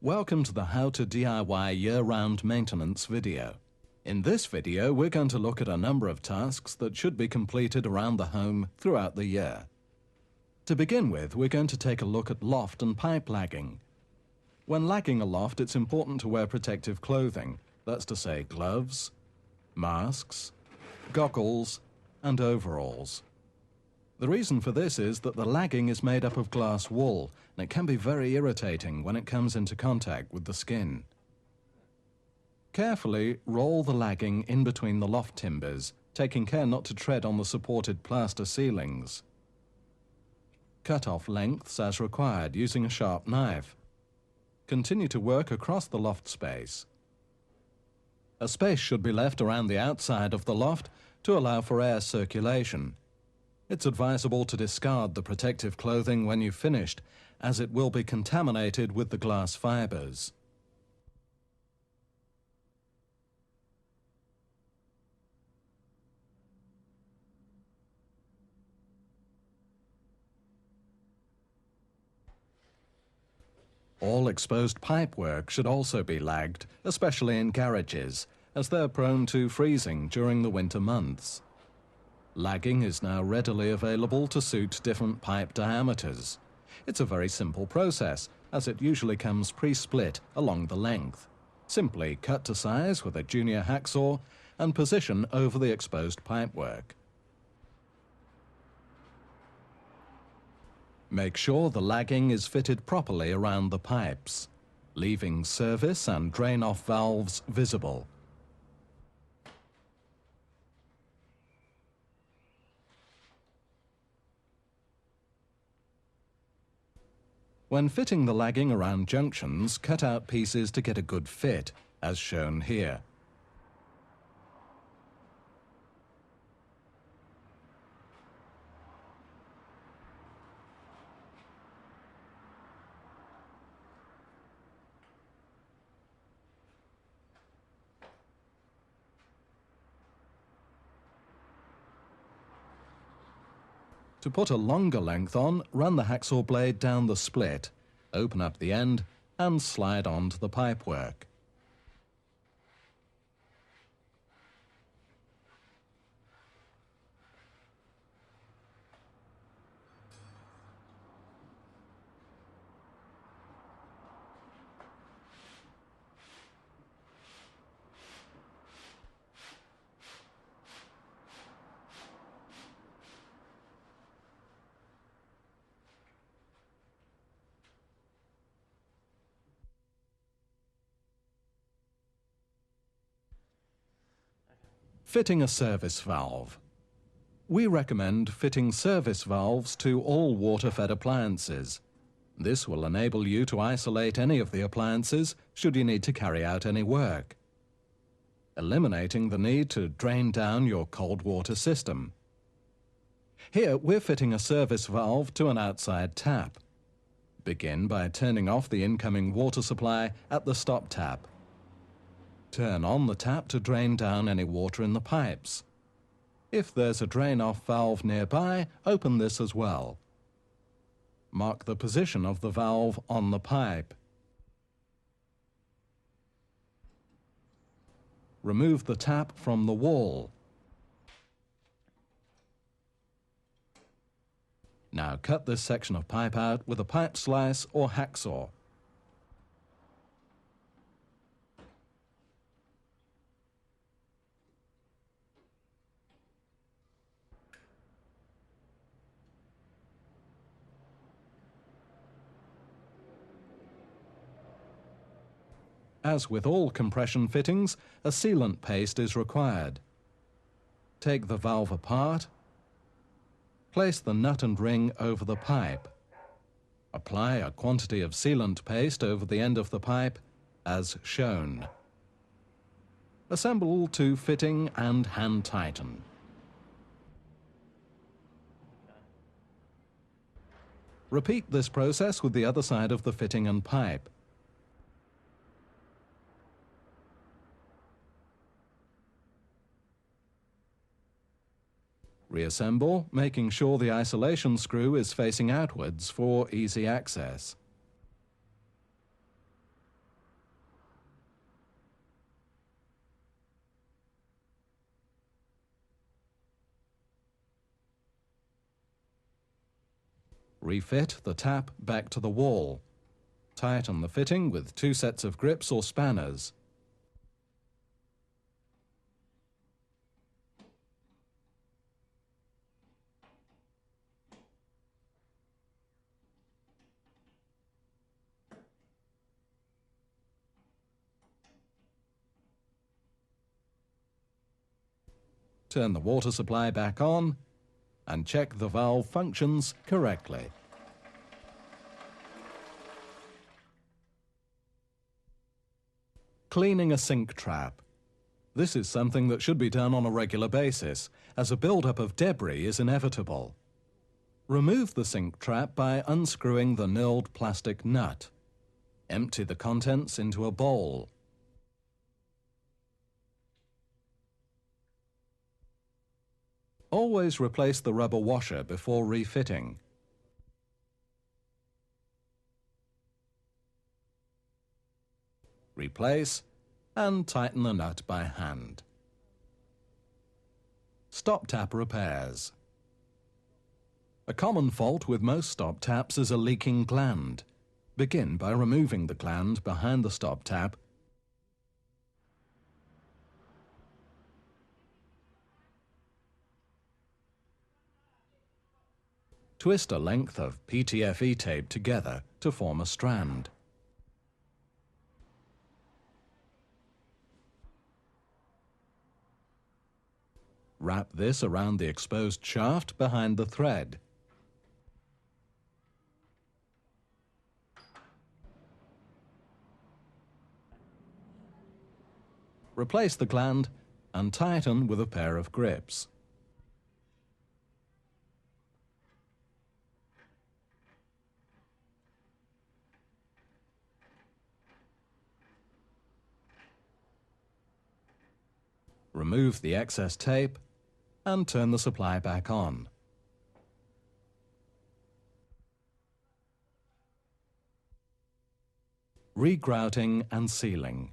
Welcome to the How to DIY Year-Round Maintenance video. In this video, we're going to look at a number of tasks that should be completed around the home throughout the year. To begin with, we're going to take a look at loft and pipe lagging. When lagging a loft, it's important to wear protective clothing, that's to say gloves, masks, goggles, and overalls. The reason for this is that the lagging is made up of glass wool, and it can be very irritating when it comes into contact with the skin. Carefully roll the lagging in between the loft timbers, taking care not to tread on the supported plaster ceilings. Cut off lengths as required using a sharp knife. Continue to work across the loft space. A space should be left around the outside of the loft to allow for air circulation. It's advisable to discard the protective clothing when you've finished, as it will be contaminated with the glass fibers. All exposed pipework should also be lagged, especially in garages, as they're prone to freezing during the winter months. Lagging is now readily available to suit different pipe diameters. It's a very simple process, as it usually comes pre-split along the length. Simply cut to size with a junior hacksaw and position over the exposed pipework. Make sure the lagging is fitted properly around the pipes, leaving service and drain-off valves visible. When fitting the lagging around junctions, cut out pieces to get a good fit, as shown here. To put a longer length on, run the hacksaw blade down the split, open up the end, and slide onto the pipework. Fitting a service valve. We recommend fitting service valves to all water-fed appliances. This will enable you to isolate any of the appliances should you need to carry out any work, eliminating the need to drain down your cold water system. Here we're fitting a service valve to an outside tap. Begin by turning off the incoming water supply at the stop tap. Turn on the tap to drain down any water in the pipes. If there's a drain-off valve nearby, open this as well. Mark the position of the valve on the pipe. Remove the tap from the wall. Now cut this section of pipe out with a pipe slice or hacksaw. As with all compression fittings, a sealant paste is required. Take the valve apart. Place the nut and ring over the pipe. Apply a quantity of sealant paste over the end of the pipe, as shown. Assemble to fitting and hand tighten. Repeat this process with the other side of the fitting and pipe. Reassemble, making sure the isolation screw is facing outwards for easy access. Refit the tap back to the wall. Tighten the fitting with 2 sets of grips or spanners. Turn the water supply back on and check the valve functions correctly. Cleaning a sink trap. This is something that should be done on a regular basis, as a build-up of debris is inevitable. Remove the sink trap by unscrewing the knurled plastic nut. Empty the contents into a bowl. Always replace the rubber washer before refitting. Replace and tighten the nut by hand. Stop tap repairs. A common fault with most stop taps is a leaking gland. Begin by removing the gland behind the stop tap. Twist a length of PTFE tape together to form a strand. Wrap this around the exposed shaft behind the thread. Replace the gland and tighten with a pair of grips. Remove the excess tape and turn the supply back on. Regrouting and sealing.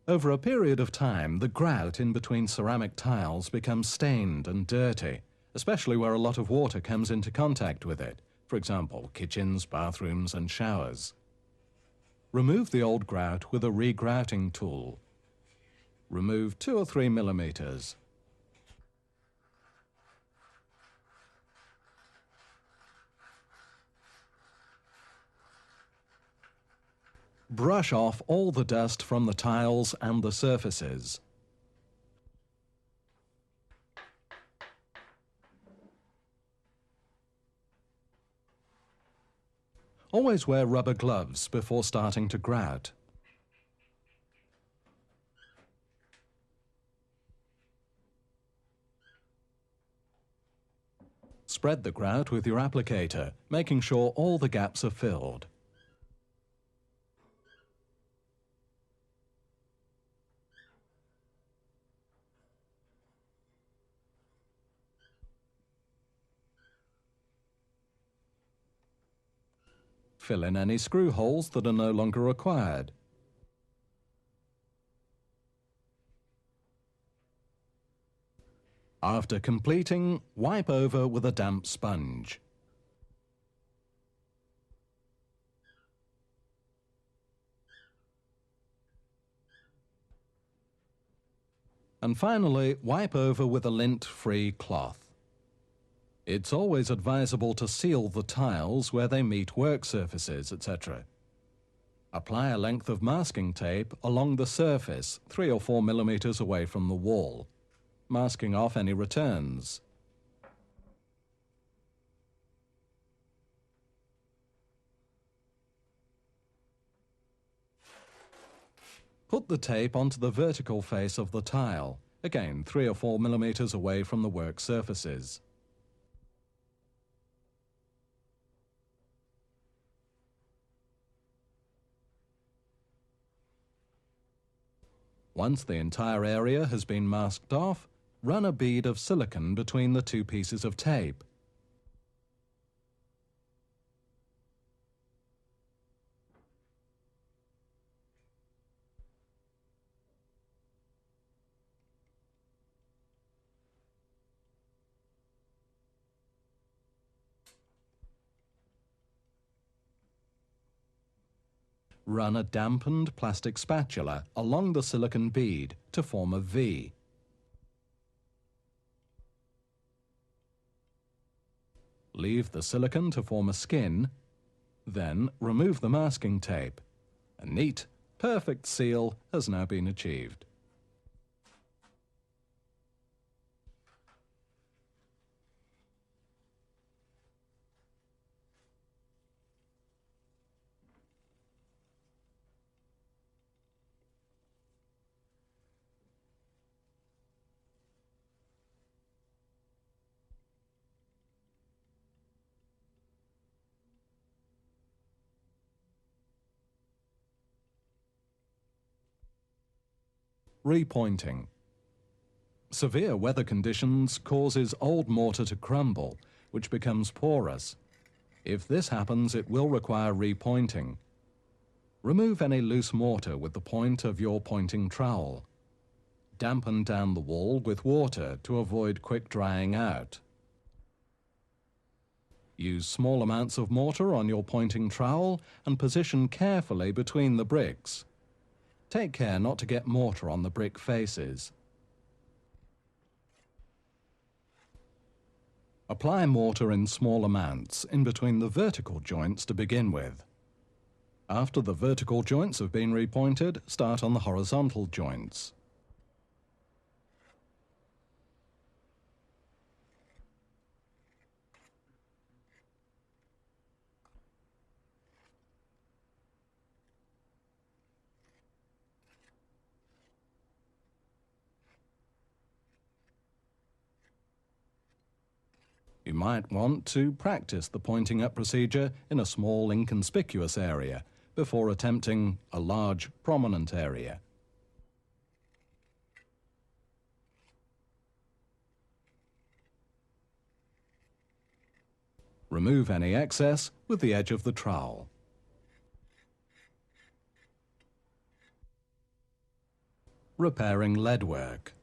Over a period of time, the grout in between ceramic tiles becomes stained and dirty, especially where a lot of water comes into contact with it, for example, kitchens, bathrooms and showers. Remove the old grout with a regrouting tool. Remove 2 or 3 millimeters. Brush off all the dust from the tiles and the surfaces. Always wear rubber gloves before starting to grout. Spread the grout with your applicator, making sure all the gaps are filled. Fill in any screw holes that are no longer required. After completing, wipe over with a damp sponge. And finally, wipe over with a lint-free cloth. It's always advisable to seal the tiles where they meet work surfaces, etc. Apply a length of masking tape along the surface, 3 or 4 millimeters away from the wall, masking off any returns. Put the tape onto the vertical face of the tile, again 3 or 4 millimeters away from the work surfaces. Once the entire area has been masked off, run a bead of silicone between the 2 pieces of tape. Run a dampened plastic spatula along the silicon bead to form a V. Leave the silicon to form a skin, then remove the masking tape. A neat, perfect seal has now been achieved. Repointing. Severe weather conditions causes old mortar to crumble, which becomes porous. If this happens, it will require repointing. Remove any loose mortar with the point of your pointing trowel. Dampen down the wall with water to avoid quick drying out. Use small amounts of mortar on your pointing trowel and position carefully between the bricks. Take care not to get mortar on the brick faces. Apply mortar in small amounts in between the vertical joints to begin with. After the vertical joints have been repointed, start on the horizontal joints. You might want to practice the pointing up procedure in a small, inconspicuous area before attempting a large, prominent area. Remove any excess with the edge of the trowel. Repairing leadwork.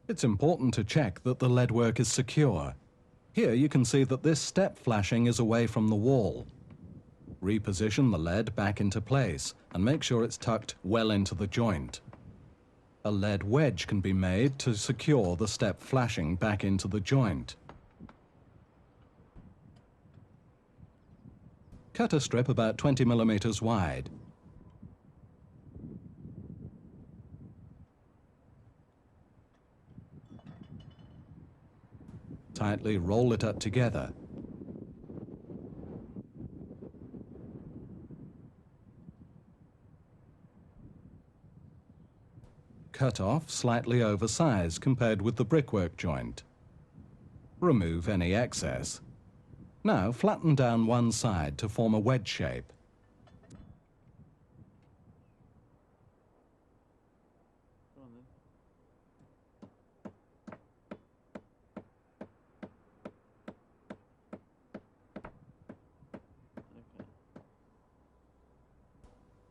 It's important to check that the leadwork is secure. Here you can see that this step flashing is away from the wall. Reposition the lead back into place and make sure it's tucked well into the joint. A lead wedge can be made to secure the step flashing back into the joint. Cut a strip about 20 millimeters wide. Tightly roll it up together. Cut off slightly oversized compared with the brickwork joint. Remove any excess. Now flatten down one side to form a wedge shape.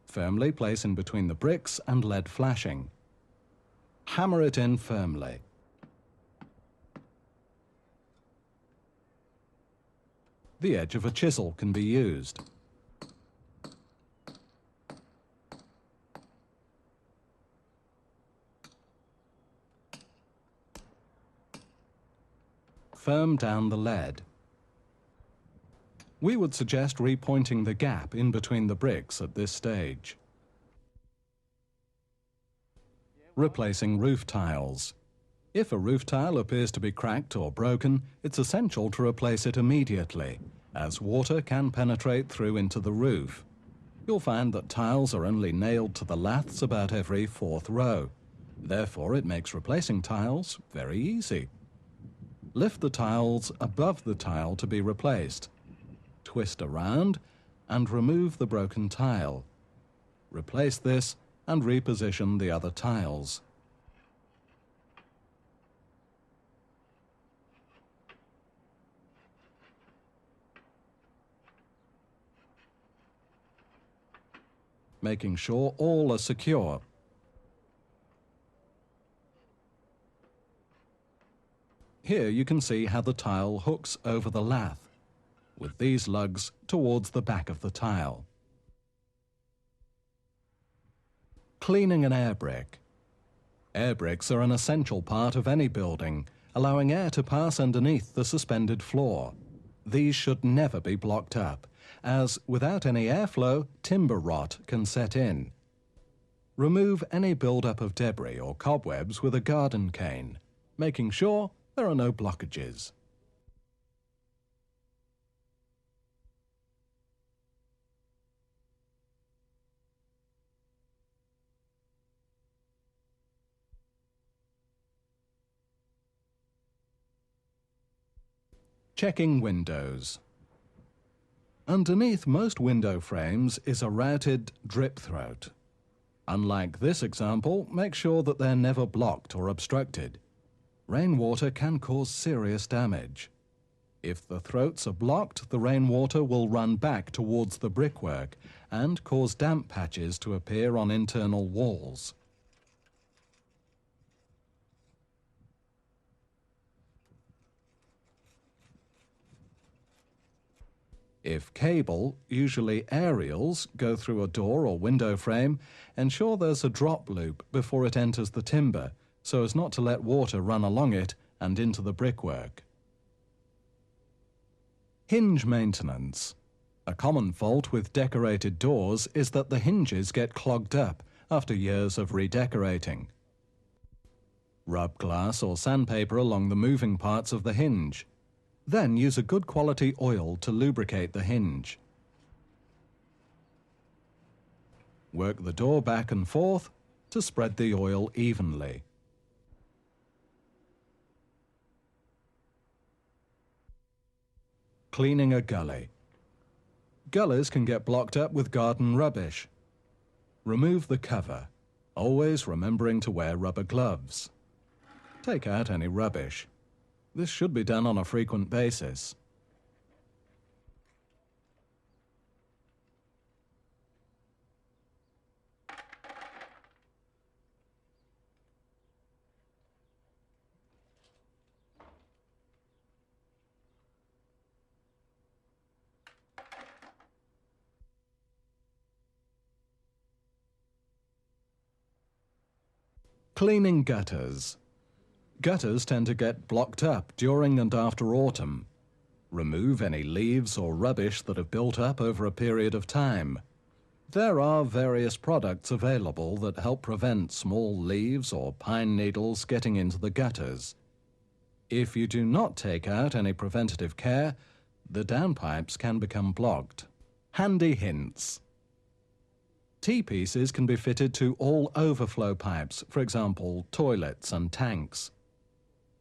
Firmly place in between the bricks and lead flashing. Hammer it in firmly. The edge of a chisel can be used. Firm down the lead. We would suggest repointing the gap in between the bricks at this stage. Replacing roof tiles. If a roof tile appears to be cracked or broken, it's essential to replace it immediately, as water can penetrate through into the roof. You'll find that tiles are only nailed to the laths about every fourth row. Therefore, it makes replacing tiles very easy. Lift the tiles above the tile to be replaced. Twist around and remove the broken tile. Replace this and reposition the other tiles. Making sure all are secure. Here you can see how the tile hooks over the lath, with these lugs towards the back of the tile. Cleaning an air brick. Air bricks are an essential part of any building, allowing air to pass underneath the suspended floor. These should never be blocked up, as without any airflow, timber rot can set in. Remove any build-up of debris or cobwebs with a garden cane, making sure there are no blockages. Checking windows. Underneath most window frames is a routed drip throat. Unlike this example, make sure that they're never blocked or obstructed. Rainwater can cause serious damage. If the throats are blocked, the rainwater will run back towards the brickwork and cause damp patches to appear on internal walls. If cable, usually aerials, go through a door or window frame, ensure there's a drop loop before it enters the timber, so as not to let water run along it and into the brickwork. Hinge maintenance. A common fault with decorated doors is that the hinges get clogged up after years of redecorating. Rub glass or sandpaper along the moving parts of the hinge. Then use a good quality oil to lubricate the hinge. Work the door back and forth to spread the oil evenly. Cleaning a gully. Gullies can get blocked up with garden rubbish. Remove the cover, always remembering to wear rubber gloves. Take out any rubbish. This should be done on a frequent basis. Cleaning gutters. Gutters tend to get blocked up during and after autumn. Remove any leaves or rubbish that have built up over a period of time. There are various products available that help prevent small leaves or pine needles getting into the gutters. If you do not take out any preventative care, the downpipes can become blocked. Handy hints. T-pieces can be fitted to all overflow pipes, for example, toilets and tanks.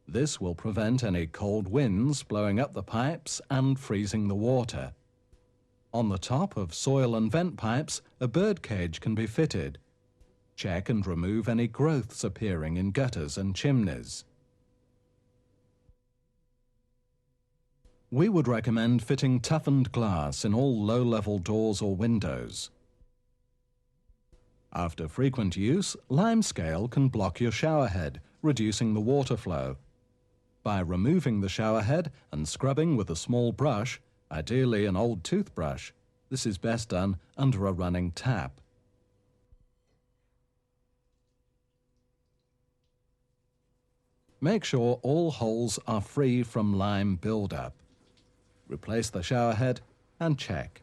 This will prevent any cold winds blowing up the pipes and freezing the water. On the top of soil and vent pipes, a bird cage can be fitted. Check and remove any growths appearing in gutters and chimneys. We would recommend fitting toughened glass in all low-level doors or windows. After frequent use, limescale can block your showerhead, reducing the water flow. By removing the showerhead and scrubbing with a small brush, ideally an old toothbrush, this is best done under a running tap. Make sure all holes are free from lime buildup. Replace the showerhead and check.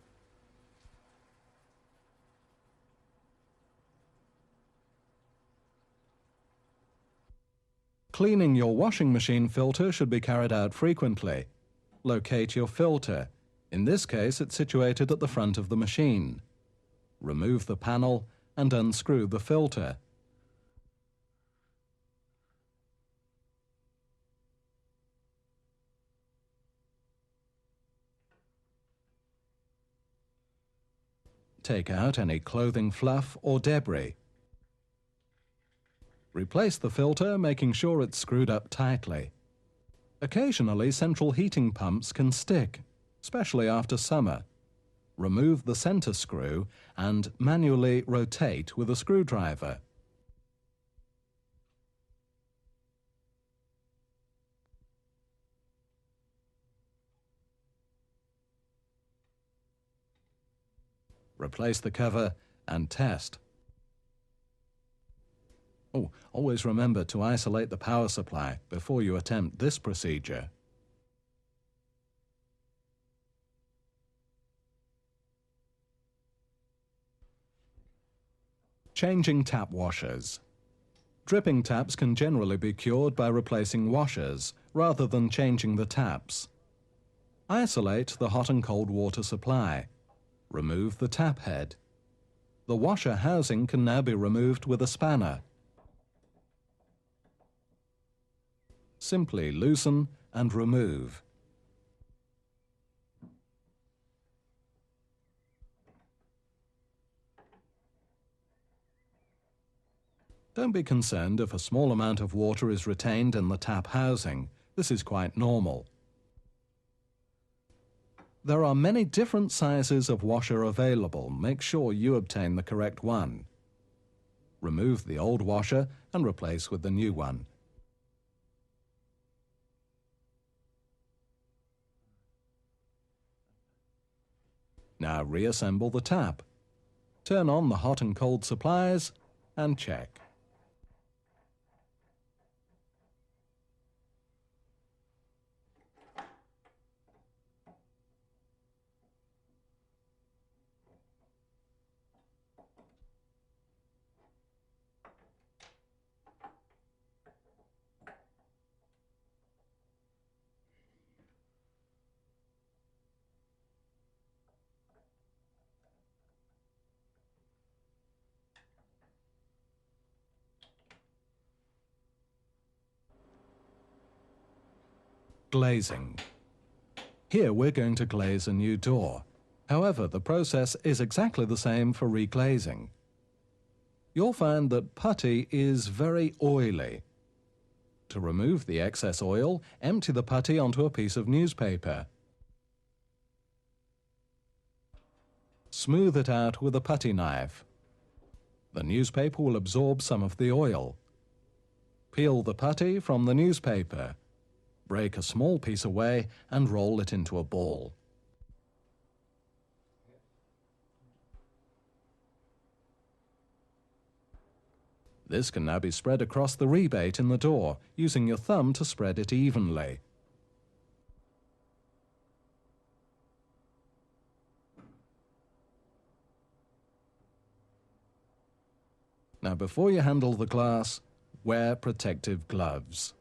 Cleaning your washing machine filter should be carried out frequently. Locate your filter. In this case, it's situated at the front of the machine. Remove the panel and unscrew the filter. Take out any clothing fluff or debris. Replace the filter, making sure it's screwed up tightly. Occasionally, central heating pumps can stick, especially after summer. Remove the center screw and manually rotate with a screwdriver. Replace the cover and test. Oh, always remember to isolate the power supply before you attempt this procedure. Changing tap washers. Dripping taps can generally be cured by replacing washers rather than changing the taps. Isolate the hot and cold water supply. Remove the tap head. The washer housing can now be removed with a spanner. Simply loosen and remove. Don't be concerned if a small amount of water is retained in the tap housing. This is quite normal. There are many different sizes of washer available. Make sure you obtain the correct one. Remove the old washer and replace with the new one. Now reassemble the tap. Turn on the hot and cold supplies and check. Glazing. Here we're going to glaze a new door. However, the process is exactly the same for reglazing. You'll find that putty is very oily. To remove the excess oil, empty the putty onto a piece of newspaper. Smooth it out with a putty knife. The newspaper will absorb some of the oil. Peel the putty from the newspaper. Break a small piece away and roll it into a ball. This can now be spread across the rebate in the door, using your thumb to spread it evenly. Now, before you handle the glass, wear protective gloves.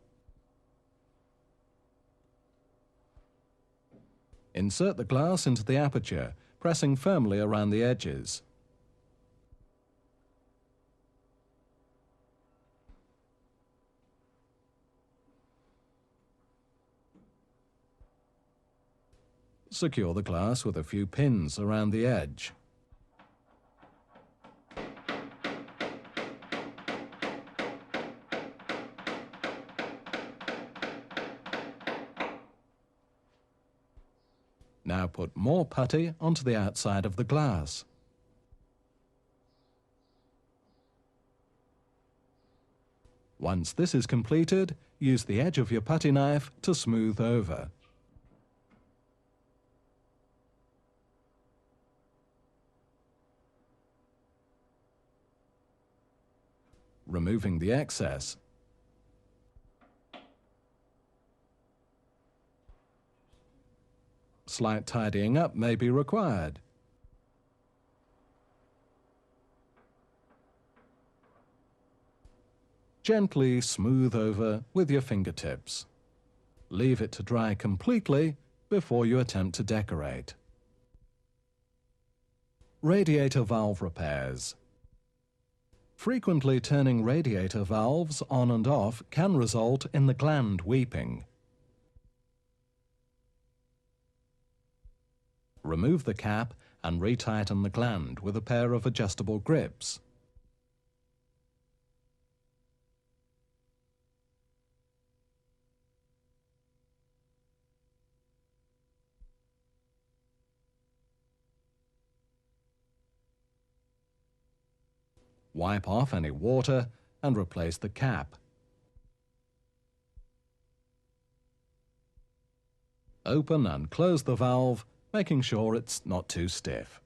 Insert the glass into the aperture, pressing firmly around the edges. Secure the glass with a few pins around the edge. Now put more putty onto the outside of the glass. Once this is completed, use the edge of your putty knife to smooth over. Removing the excess. Slight tidying up may be required. Gently smooth over with your fingertips. Leave it to dry completely before you attempt to decorate. Radiator valve repairs. Frequently turning radiator valves on and off can result in the gland weeping. Remove the cap and retighten the gland with a pair of adjustable grips. Wipe off any water and replace the cap. Open and close the valve, making sure it's not too stiff.